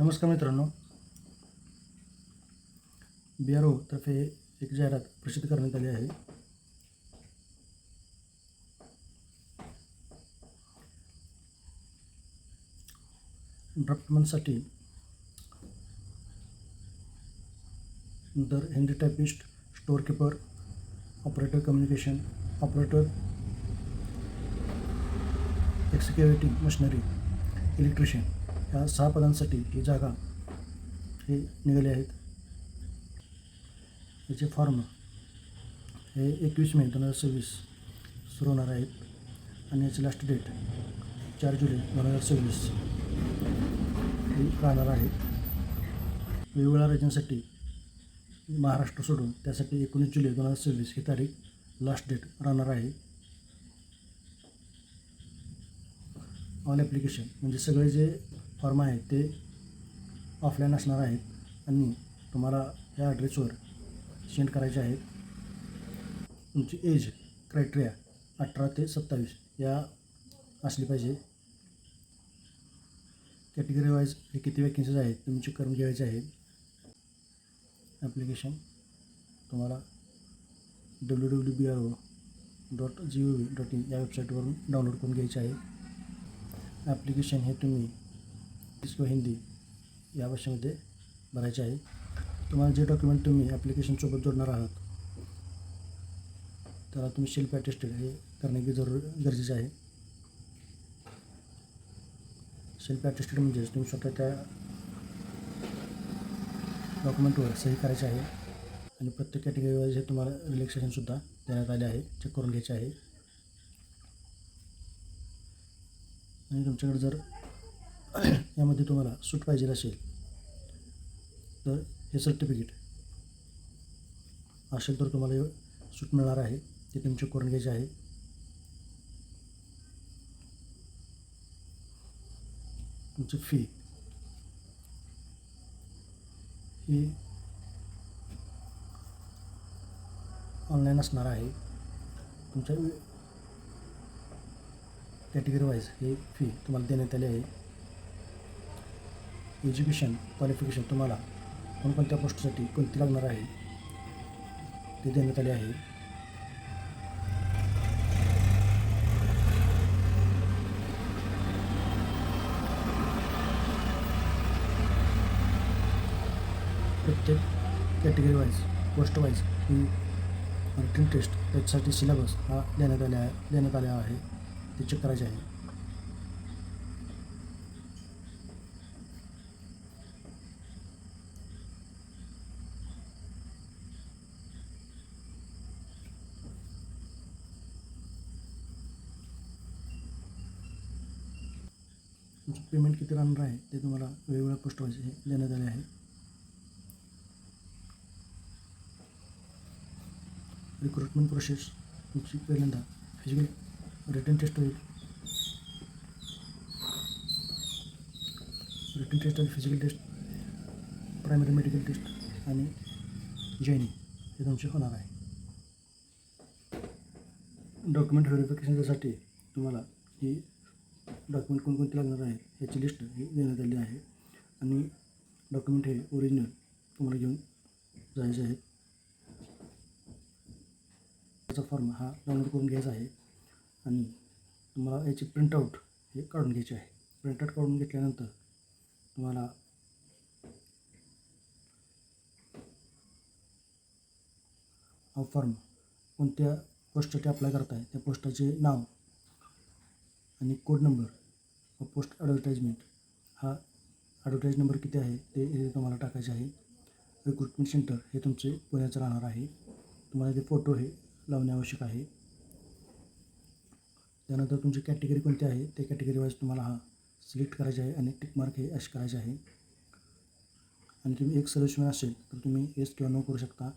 नमस्कार मित्रांनो, BRO तर्फे एक जाहिरात प्रसिद्ध करण्यात आली आहे. ड्राफ्टमनसाठी नंतर Hindi typist, store keeper, operator communication, operator executive machinery, electrician या 6 पदांसाठी ही जागा हे निघाले आहेत. याचे फॉर्म हे 21 मे 2026 सुरू होणार आहेत आणि याची लास्ट डेट 4 जुलै 2026 ही राहणार आहे. वेगवेगळ्या राज्यांसाठी महाराष्ट्र सोडून त्यासाठी 19 जुलै 2026 ही तारीख लास्ट डेट राहणार आहे. ऑल ॲप्लिकेशन म्हणजे सगळे जे फॉर्म आहेत ते ऑफलाईन असणार आहेत आणि तुम्हाला या ॲड्रेसवर सेंड करायचे आहेत. तुमची एज क्रायटेरिया 18 ते 27 या असली पाहिजे. कॅटेगरी वाईज हे किती वॅकन्सीज आहेत तुम्ही चेक करून घ्यायचे आहेत. ॲप्लिकेशन तुम्हाला www.bro.gov.in या वेबसाईटवरून डाउनलोड करून घ्यायचे आहे. ॲप्लिकेशन हे तुम्ही इंग्लिश किंवा हिंदी या भाषेमध्ये भरायचे आहे. तुम्हाला जे डॉक्युमेंट तुम्ही ॲप्लिकेशनसोबत जोडणार आहात त्याला तुम्ही सेल्फ अटेस्टेड हे करणे गरजेचे आहे. सेल्फ अटेस्टेड म्हणजेच तुम्ही स्वतः त्या डॉक्युमेंटवर सही करायचे आहे आणि प्रत्येक कॅटेगरी वाईज हे तुम्हाला रिलॅक्सेशनसुद्धा देण्यात आले आहे. चेक करून घ्यायचे आहे. आणि तुमच्याकडे जर यामध्ये तुम्हाला सूट पाहिजे असेल तर हे सर्टिफिकेट असेल तर तुम्हाला सूट मिळणार आहे. ते तुम्ही चेक करून घ्यायचे आहे. तुमची फी ही ऑनलाईन असणार आहे. तुमच्या कॅटेगरी वाईज ही फी तुम्हाला देण्यात आली आहे. एज्युकेशन क्वालिफिकेशन तुम्हाला कोणकोणत्या पोस्टसाठी कोणती लागणार आहे ते देण्यात आले आहे. प्रत्येक कॅटेगरी वाईज पोस्ट वाईज ही रिटन टेस्ट त्याच्यासाठी सिलेबस हा देण्यात आला आहे. ते चेक करायचे आहे. तुमचं पेमेंट किती राहणार आहे ते तुम्हाला वेगवेगळ्या पोस्ट वाईज हे देण्यात आले आहे. रिक्रुटमेंट प्रोसेस तुमची पहिल्यांदा फिजिकल रिटन टेस्ट होईल. रिटन टेस्ट आणि physical test, primary medical test आणि जॉईनिंग हे तुमचे होणार आहे. डॉक्युमेंट व्हेरिफिकेशनसाठी तुम्हाला ही डॉक्युमेंट कोणकोणते लागणार आहे याची लिस्ट ही देण्यात आली आहे आणि डॉक्युमेंट हे ओरिजिनल तुम्हाला घेऊन जायचे आहेत. त्याचा फॉर्म हा डाउनलोड करून घ्यायचा आहे आणि तुम्हाला याची प्रिंटआउट हे काढून घ्यायची आहे. प्रिंटआउट काढून घेतल्यानंतर तुम्हाला हा फॉर्म कोणत्या पोस्टसाठी अप्लाय करताय त्या पोस्टाचे नाव आणि कोड नंबर व पोस्ट ॲडव्हर्टाइजमेंट हा ॲडव्हर्टाईज नंबर किती आहे ते तुम्हाला टाकायचे आहे. रिक्रुटमेंट सेंटर हे तुमचे पुण्याचं राहणार आहे. तुम्हाला ते फोटो हे लावणे आवश्यक आहे. त्यानंतर तुमची कॅटेगरी कोणती आहे ते कॅटेगरी वाईज तुम्हाला हा सिलेक्ट करायचे आहे आणि टिक मार्क हे असे करायचे आहे. आणि तुम्ही एक सर्व्हिसमॅन असेल तर तुम्ही येस किंवा नो करू शकता.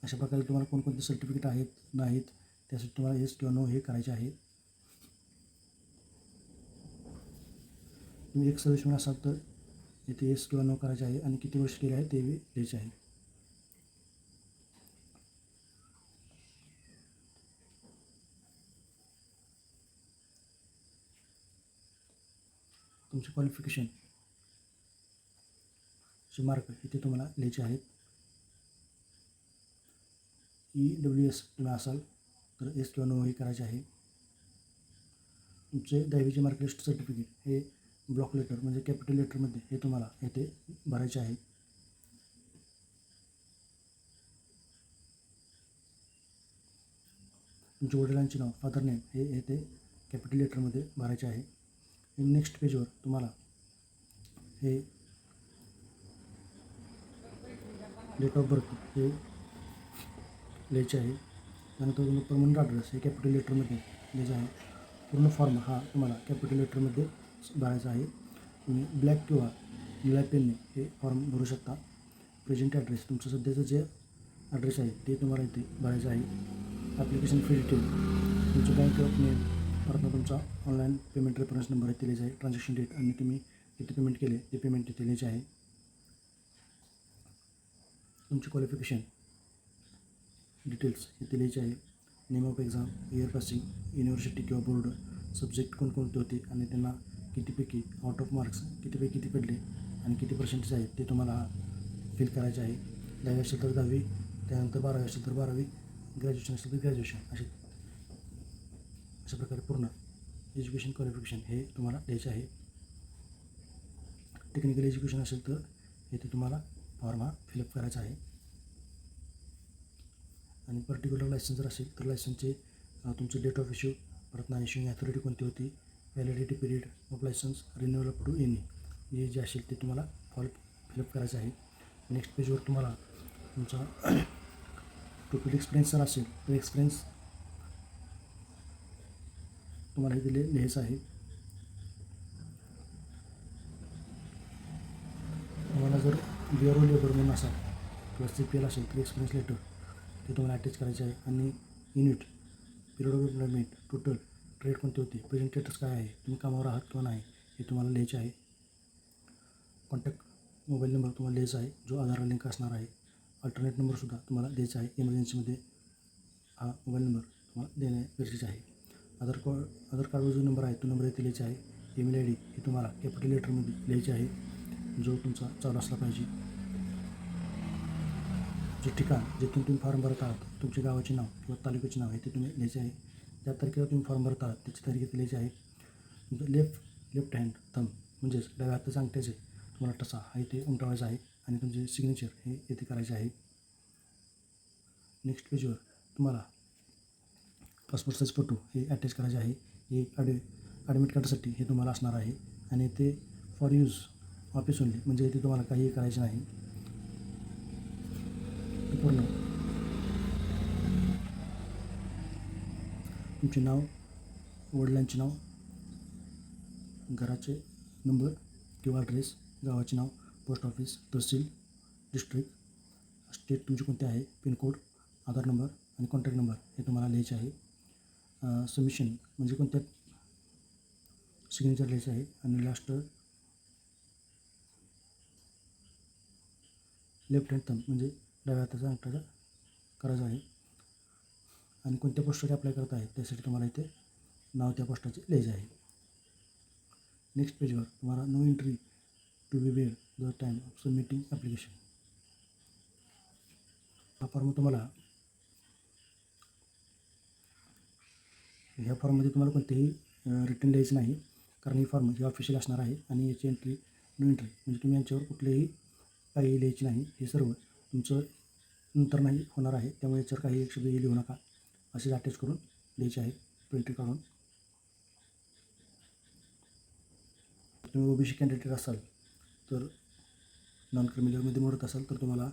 अशा प्रकारे तुम्हाला कोणकोणते सर्टिफिकेट आहेत नाहीत त्यासाठी तुम्हाला येस किंवा नो हे करायचे आहे. तुम्ही एक सर्व्हिसमॅन असाल तर इथे येस किंवा नो करायचे आहे आणि किती वर्ष केले आहे ते लिहायचे आहे. तुमचे क्वालिफिकेशन चे मार्क इथे तुम्हाला लिहायचे आहेत. EWS तुम्ही असाल तर एस किंवा नो हे करायचे आहे. तुमचे 10वीचे मार्क लिस्ट सर्टिफिकेट हे ब्लॉक लेटर म्हणजे कॅपिटल लेटरमध्ये हे तुम्हाला येथे भरायचे आहे. तुमच्या वडिलांचे नाव फादर नेम हे येथे कॅपिटल लेटरमध्ये भरायचे आहे. नेक्स्ट पेजवर तुम्हाला हे डेट ऑफ बर्थ हे लिहायचे आहे. त्यानंतर तुम्ही परमनंट ॲड्रेस हे कॅपिटल लेटरमध्ये लिहायचं आहे. पूर्ण फॉर्म हा तुम्हाला कॅपिटल लेटरमध्ये भरायचा आहे. तुम्ही ब्लॅक किंवा निळ्या पेनने हे फॉर्म भरू शकता. प्रेझेंट ॲड्रेस तुमचं सध्याचं जे ॲड्रेस आहे ते तुम्हाला इथे भरायचं आहे. ॲप्लिकेशन फी डिटेल तुमचं बँक ऑफ नेम परत तुमचा ऑनलाईन पेमेंट रेफरन्स नंबर इथे लिहायचा आहे. ट्रान्झॅक्शन डेट आणि तुम्ही किती पेमेंट केले ते पेमेंट इथे लिहायचे आहे. तुमची क्वालिफिकेशन डिटेल्स इथे लिहायचे आहे. Name of exam, year passing, university किंवा बोर्ड, सब्जेक्ट कोणकोणते होते आणि त्यांना कितीपैकी आउट ऑफ मार्क्स कितीपैकी किती पडले आणि किती पर्सेंटेज आहेत ते तुम्हाला फिल करायचे आहे. 10वी असेल तर 10वी, त्यानंतर 12वी असेल तर 12वी, ग्रॅज्युएशन असेल तर ग्रॅज्युएशन, अशा प्रकारे पूर्ण एज्युकेशन क्वालिफिकेशन हे तुम्हाला द्यायचे आहे. टेक्निकल एज्युकेशन असेल तर इथे तुम्हाला फॉर्म हा फिलअप करायचा आहे. आणि पर्टिक्युलर लायसन्स जर असेल तर लायसन्सचे तुमचं डेट ऑफ इश्यू, परत ना इश्यूइंग अथॉरिटी कोणती होती, validity period of licence, renewal up to any हे जे असेल ते तुम्हाला फॉर्म फिलअप करायचं आहे. नेक्स्ट पेजवर तुम्हाला तुमचा टोटल एक्सपिरियन्स जर असेल तर एक्सपिरियन्स तुम्हाला इथे लिहायचं आहे. तुम्हाला जर BRO लेबर म्हणून असाल किंवा CPL असेल तर एक्सपिरियन्स लेटर ते तुम्हाला अटॅच करायचे आहे. आणि unit, period of employment, total, trade कोणती होती, प्रेझेंट स्टेटस काय आहे, तुम्ही कामावर आहात किंवा नाही हे तुम्हाला लिहायचे आहे. कॉन्टॅक्ट मोबाईल नंबर तुम्हाला द्यायचा आहे जो आधारला लिंक असणार आहे. अल्टरनेट नंबरसुद्धा तुम्हाला द्यायचा आहे. इमर्जन्सीमध्ये हा मोबाईल नंबर तुम्हाला देणे गरजेचे आहे. आधार कार्डवर जो नंबर आहे तो नंबर इथे लिहायचा आहे. ईमेल ID हे तुम्हाला कॅपिटल लेटरमध्ये लिहायचे आहे जो तुमचा चालू असला पाहिजे. जे ठिकाण जिथून तुम्ही फॉर्म भरत आहात तुमच्या गावाचे नाव किंवा तालुक्याचे नाव आहे ते तुम्ही लिहायचे आहे. ज्या तारखेला तुम्ही फॉर्म भरत आहात त्याची तारीख इथे लिहायची आहे. तुमचं लेफ्ट हँड थंब म्हणजेच डाव्या हाताचा अंगठ्याचे तुम्हाला टसा हा इथे उमटवायचा आहे आणि तुमचे सिग्नेचर हे इथे करायचे आहे. नेक्स्ट पेजवर तुम्हाला पासपोर्ट साईज फोटो हे अटॅच करायचे आहे. हे ॲडमिट कार्डसाठी हे तुम्हाला असणार आहे आणि ते फॉर यूज ऑफिस ओनली म्हणजे इथे तुम्हाला काही करायचे नाही. पूर्ण तुमचे नाव, वडिलांचे नाव, घराचे नंबर किंवा ॲड्रेस, गावाचे नाव, पोस्ट ऑफिस, तहसील, डिस्ट्रिक्ट, स्टेट तुमची कोणते आहे, पिनकोड, आधार नंबर आणि कॉन्टॅक्ट नंबर हे तुम्हाला लिहायचे आहे. सबमिशन म्हणजे कोणत्या सिग्नेचर लिहायचं आहे. आणि लास्ट लेफ्ट हँड थंब म्हणजे डाव्या हाताचा अंगठा करायचा आहे. आणि कोणत्या पोस्टसाठी अप्लाय करत आहे त्यासाठी तुम्हाला इथे नाव त्या पोस्टाचे लिहायचे आहे. नेक्स्ट पेजवर तुम्हाला no entry to be made the time of submitting application हा फॉर्म तुम्हाला ह्या फॉर्ममध्ये तुम्हाला कोणतेही रिटर्न लिहायचं नाही कारण ही फॉर्म ही ऑफिशियल असणार आहे आणि याची एंट्री नो एंट्री म्हणजे तुम्ही यांच्यावर कुठलेही काही लिहायची नाही. हे सर्व तुमचं नंतर नाही होणार आहे त्यामुळे याच्यावर काही एक शब्द लिहू नका. असेच अटॅच करून द्यायचे आहे प्रिंट काढून. तुम्ही OBC कॅन्डिडेट असाल तर नॉन क्रिमिनलमध्ये मोडत असाल तर तुम्हाला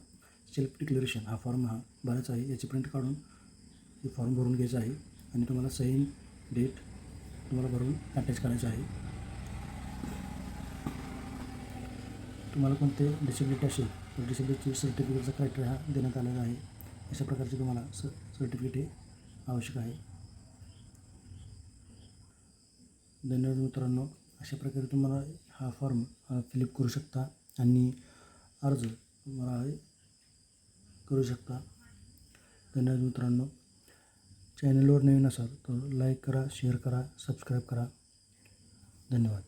सेल्फ डिक्लेरेशन हा फॉर्म हा भरायचा आहे. याची प्रिंट काढून हे फॉर्म भरून घ्यायचा आहे आणि तुम्हाला साईन डेट तुम्हाला भरून अटॅच करायचं आहे. तुम्हाला कोणते डिसेबिलिटी असेल तर डिसेबिलिटी सर्टिफिकेटचा क्रायटेरिया हा देण्यात आलेला आहे. अशा प्रकारचे तुम्हाला सर्टिफिकेट हे आवश्यक आहे. धन्यवाद मित्रांनो. अशा प्रकारे तुम्हाला हा फॉर्म फिलअप करू शकता आणि अर्ज तुम्हाला करू शकता. धन्यवाद मित्रांनो. चॅनलवर नवीन असाल तर लाईक करा, शेअर करा, सबस्क्राईब करा. धन्यवाद.